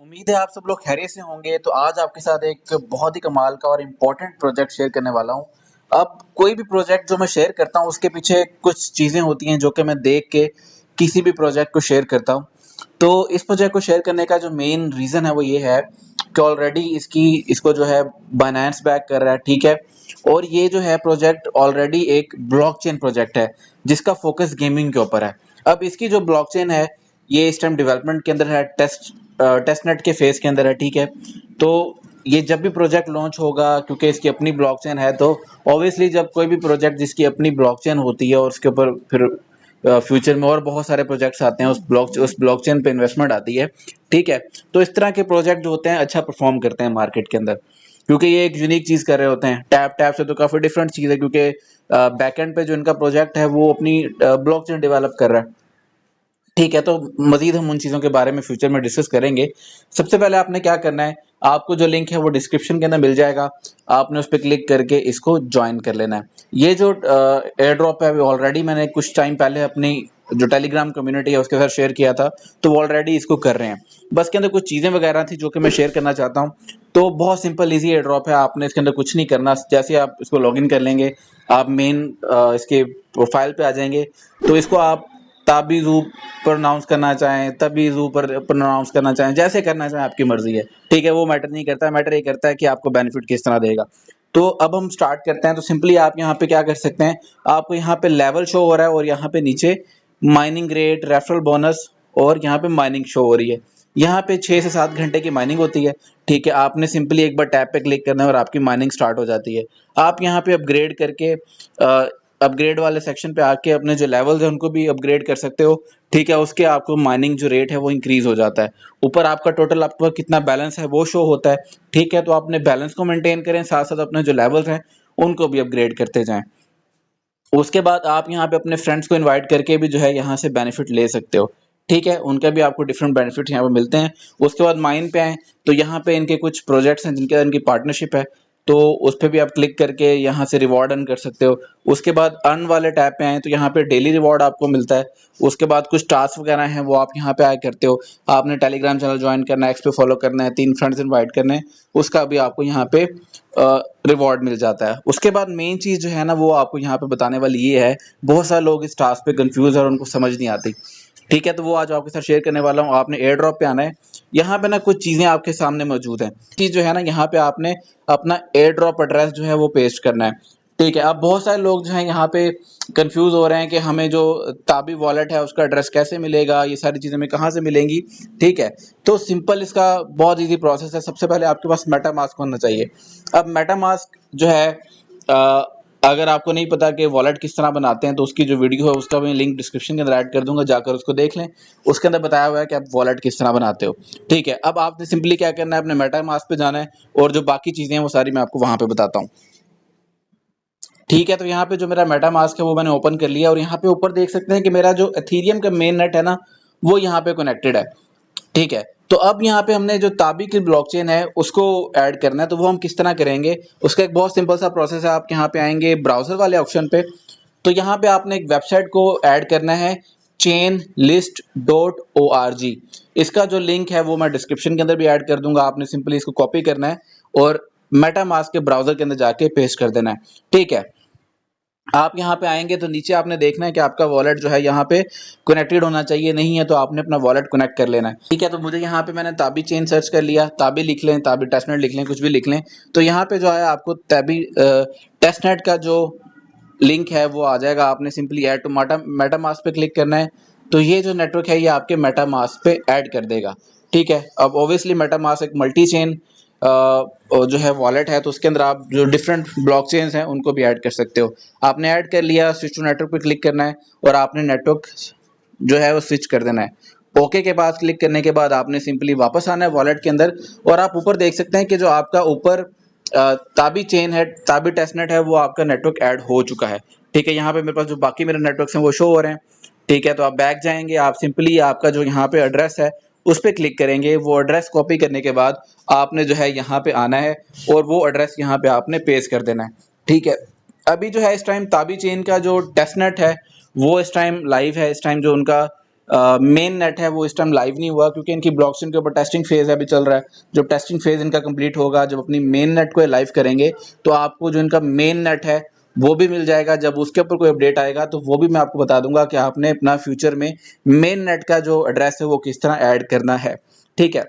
उम्मीद है आप सब लोग खैरियत से होंगे। तो आज आपके साथ एक बहुत ही कमाल का और इम्पोर्टेंट प्रोजेक्ट शेयर करने वाला हूँ। अब कोई भी प्रोजेक्ट जो मैं शेयर करता हूँ उसके पीछे कुछ चीज़ें होती हैं जो कि मैं देख के किसी भी प्रोजेक्ट को शेयर करता हूँ। तो इस प्रोजेक्ट को शेयर करने का जो मेन रीज़न है वो ये है कि ऑलरेडी इसको जो है बायनेंस बैक कर रहा है, ठीक है? और ये जो है प्रोजेक्ट ऑलरेडी एक ब्लॉकचेन प्रोजेक्ट है जिसका फोकस गेमिंग के ऊपर है। अब इसकी जो ब्लॉकचेन है ये इस टाइम डेवलपमेंट के अंदर है, टेस्ट नेट के फेज के अंदर है, ठीक है? तो ये जब भी प्रोजेक्ट लॉन्च होगा, क्योंकि इसकी अपनी ब्लॉकचेन है, तो ऑब्वियसली जब कोई भी प्रोजेक्ट जिसकी अपनी ब्लॉकचेन होती है और उसके ऊपर फिर फ्यूचर में और बहुत सारे प्रोजेक्ट्स आते हैं, उस ब्लॉकचेन पे इन्वेस्टमेंट आती है, ठीक है? तो इस तरह के प्रोजेक्ट जो होते हैं अच्छा परफॉर्म करते हैं मार्केट के अंदर, क्योंकि ये एक यूनिक चीज कर रहे होते हैं। टैप टैप से तो काफी डिफरेंट चीज है, क्योंकि बैकएंड पे जो इनका प्रोजेक्ट है वो अपनी ब्लॉकचेन डेवलप कर रहा है, ठीक है? तो मजीद हम उन चीज़ों के बारे में फ्यूचर में डिस्कस करेंगे। सबसे पहले आपने क्या करना है, आपको जो लिंक है वो डिस्क्रिप्शन के अंदर मिल जाएगा, आपने उस पर क्लिक करके इसको ज्वाइन कर लेना है। ये जो एयर ड्रॉप है ऑलरेडी मैंने कुछ टाइम पहले अपनी जो टेलीग्राम कम्युनिटी है उसके साथ शेयर किया था, तो वो ऑलरेडी इसको कर रहे हैं। बस के अंदर कुछ चीज़ें वगैरह थी जो कि मैं शेयर करना चाहता हूँ। तो बहुत सिंपल ईजी एयर ड्रॉप है, आपने इसके अंदर कुछ नहीं करना। जैसे आप इसको लॉगिन कर लेंगे, आप मेन इसके प्रोफाइल पे आ जाएंगे, तो इसको आप ताबीज़ू प्रोनाउंस करना चाहें, तबीज़ू पर प्रोनाउंस करना चाहें, जैसे करना चाहें आपकी मर्जी है, ठीक है? वो मैटर नहीं करता, मैटर ये करता है कि आपको बेनिफिट किस तरह देगा। तो अब हम स्टार्ट करते हैं। तो सिंपली आप यहाँ पे क्या कर सकते हैं, आपको यहाँ पे लेवल शो हो रहा है और यहाँ पे नीचे माइनिंग रेट, रेफरल बोनस और यहाँ पे माइनिंग शो हो रही है। यहाँ पे 6 से 7 घंटे की माइनिंग होती है, ठीक है? आपने सिंपली एक बार टैब पे क्लिक करना है और आपकी माइनिंग स्टार्ट हो जाती है। आप यहाँ पे अपग्रेड करके अपग्रेड वाले सेक्शन पे आके अपने जो लेवल्स हैं उनको भी अपग्रेड कर सकते हो, ठीक है? उसके आपको माइनिंग जो रेट है वो इंक्रीज हो जाता है। ऊपर आपका टोटल आपका कितना बैलेंस है वो शो होता है, ठीक है? तो आपने बैलेंस को मेंटेन करें, साथ साथ अपने जो लेवल्स हैं उनको भी अपग्रेड करते जाएं। उसके बाद आप यहाँ पे अपने फ्रेंड्स को इनवाइट करके भी जो है यहाँ से बेनिफिट ले सकते हो, ठीक है? उनका भी आपको डिफरेंट बेनिफिट यहाँ पे मिलते हैं। उसके बाद माइन पे आए तो यहाँ पे इनके कुछ प्रोजेक्ट्स हैं जिनके इनकी पार्टनरशिप है, तो उस पर भी आप क्लिक करके यहाँ से रिवॉर्ड अर्न कर सकते हो। उसके बाद अर्न वाले टैब पे आए तो यहाँ पे डेली रिवॉर्ड आपको मिलता है। उसके बाद कुछ टास्क वगैरह हैं वो आप यहाँ पे आए करते हो। आपने टेलीग्राम चैनल ज्वाइन करना है, एक्स पे फॉलो करना है, 3 फ्रेंड्स इन्वाइट करने हैं, उसका भी आपको यहाँ पे रिवॉर्ड मिल जाता है। उसके बाद मेन चीज़ जो है ना वो आपको यहाँ पे बताने वाली ये है, बहुत सारे लोग इस टास्क पे कंफ्यूज है और उनको समझ नहीं आती, ठीक है? तो वो आज आपके साथ शेयर करने वाला हूँ। आपने एयर ड्रॉप पे आना है, यहाँ पे ना कुछ चीज़ें आपके सामने मौजूद हैं। चीज़ जो है ना, यहाँ पे आपने अपना एयर ड्रॉप एड्रेस जो है वो पेस्ट करना है, ठीक है? अब बहुत सारे लोग जो हैं यहाँ पे कंफ्यूज हो रहे हैं कि हमें जो ताबी वॉलेट है उसका एड्रेस कैसे मिलेगा, ये सारी चीज़ें हमें कहाँ से मिलेंगी, ठीक है? तो सिंपल इसका बहुत ईजी प्रोसेस है। सबसे पहले आपके पास मेटा मास्क होना चाहिए। अब मेटा मास्क जो है अगर आपको नहीं पता कि वॉलेट किस तरह बनाते हैं तो उसकी जो वीडियो है उसका मैं लिंक डिस्क्रिप्शन के अंदर ऐड कर दूंगा, जाकर उसको देख लें। उसके अंदर बताया हुआ है कि आप वॉलेट किस तरह बनाते हो, ठीक है? अब आपने सिंपली क्या करना है, अपने मेटा मास्क पे जाना है और जो बाकी चीज़ें हैं वो सारी मैं आपको वहाँ पे बताता हूँ, ठीक है? तो यहाँ पे जो मेरा मेटा मास्क है वो मैंने ओपन कर लिया और यहाँ पे ऊपर देख सकते हैं कि मेरा जो एथीरियम का मेन नेट है ना वो यहाँ पे कनेक्टेड है, ठीक है? तो अब यहाँ पे हमने जो ताबी की ब्लॉकचेन है उसको ऐड करना है, तो वो हम किस तरह करेंगे, उसका एक बहुत सिंपल सा प्रोसेस है। आप यहाँ पे आएंगे ब्राउजर वाले ऑप्शन पे, तो यहाँ पे आपने एक वेबसाइट को ऐड करना है, chainlist.org। इसका जो लिंक है वो मैं डिस्क्रिप्शन के अंदर भी ऐड कर दूंगा। आपने सिंपली इसको कॉपी करना है और मेटा मास्क के ब्राउजर के अंदर जाके पेस्ट कर देना है, ठीक है? आप यहाँ पे आएंगे तो नीचे आपने देखना है कि आपका वॉलेट जो है यहाँ पे कनेक्टेड होना चाहिए, नहीं है तो आपने अपना वॉलेट कनेक्ट कर लेना है, ठीक है? तो मुझे यहाँ पे मैंने ताबी चेन सर्च कर लिया, ताबी लिख लें, ताबी टेस्टनेट लिख लें, कुछ भी लिख लें। तो यहाँ पे जो है आपको ताबी टेस्टनेट का जो लिंक है वो आ जाएगा। आपने simply add to MetaMask पे क्लिक करना है, तो ये जो नेटवर्क है ये आपके मेटा मास्क पे ऐड कर देगा, ठीक है? अब ऑब्वियसली मेटा मास्क एक मल्टी चेन जो है वॉलेट है, तो उसके अंदर आप जो डिफरेंट ब्लॉकचेन्स हैं उनको भी ऐड कर सकते हो। आपने ऐड कर लिया, स्विच टू नेटवर्क पे क्लिक करना है और आपने नेटवर्क जो है वो स्विच कर देना है। ओके के पास क्लिक करने के बाद आपने सिंपली वापस आना है वॉलेट के अंदर और आप ऊपर देख सकते हैं कि जो आपका ऊपर ताबी चेन है, ताबी टेस्टनेट है, वो आपका नेटवर्क ऐड हो चुका है, ठीक है? यहाँ पे मेरे पास जो बाकी मेरे नेटवर्क्स हैं वो शो हो रहे हैं, ठीक है? तो आप बैक जाएंगे, आप सिंपली आपका जो यहाँ पे एड्रेस है उस पर क्लिक करेंगे। वो एड्रेस कॉपी करने के बाद आपने जो है यहाँ पे आना है और वो एड्रेस यहाँ पे आपने पेस्ट कर देना है, ठीक है? अभी जो है इस टाइम ताबी चेन का जो टेस्टनेट है वो इस टाइम लाइव है। इस टाइम जो उनका मेन नेट है वो इस टाइम लाइव नहीं हुआ क्योंकि इनकी ब्लॉकचेन के ऊपर टेस्टिंग फेज अभी चल रहा है। जब टेस्टिंग फेज इनका कंप्लीट होगा, जब अपनी मेन नेट को लाइव करेंगे, तो आपको जो इनका मेन नेट है वो भी मिल जाएगा। जब उसके ऊपर कोई अपडेट आएगा तो वो भी मैं आपको बता दूंगा कि आपने अपना फ्यूचर में मेन नेट का जो एड्रेस है वो किस तरह ऐड करना है। ठीक है।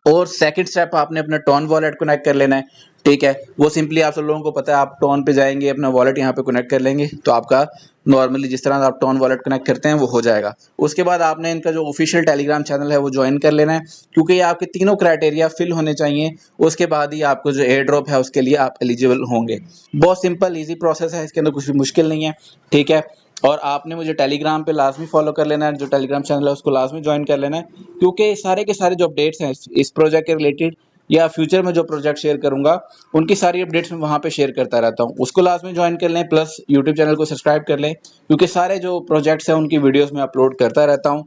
और सेकंड स्टेप आपने अपना टोन वॉलेट कनेक्ट कर लेना है। ठीक है, वो सिंपली आप सब लोगों को पता है, आप टोन पे जाएंगे, अपना वॉलेट यहाँ पे कनेक्ट कर लेंगे तो आपका नॉर्मली जिस तरह आप टोन वॉलेट कनेक्ट करते हैं वो हो जाएगा। उसके बाद आपने इनका जो ऑफिशियल टेलीग्राम चैनल है वो ज्वाइन कर लेना है, क्योंकि ये आपके तीनों क्राइटेरिया फिल होने चाहिए। उसके बाद ही आपको जो एयर ड्रॉप है उसके लिए आप एलिजिबल होंगे। बहुत सिंपल ईजी प्रोसेस है, इसके अंदर कुछ भी मुश्किल नहीं है। ठीक है। और आपने मुझे टेलीग्राम पे लाजमी फॉलो कर लेना है, जो टेलीग्राम चैनल है उसको लाजमी ज्वाइन कर लेना है, क्योंकि सारे के सारे जो अपडेट्स हैं इस प्रोजेक्ट के रिलेटेड या फ्यूचर में जो प्रोजेक्ट शेयर करूंगा उनकी सारी अपडेट्स मैं वहां पे शेयर करता रहता हूं। उसको लाजमी ज्वाइन कर लें, प्लस यूट्यूब चैनल को सब्सक्राइब कर लें, क्योंकि सारे जो प्रोजेक्ट्स हैं उनकी वीडियोस मैं अपलोड करता रहता हूं।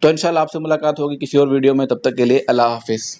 तो इंशाल्लाह आपसे मुलाकात होगी किसी और वीडियो में, तब तक के लिए अल्लाह हाफिज़।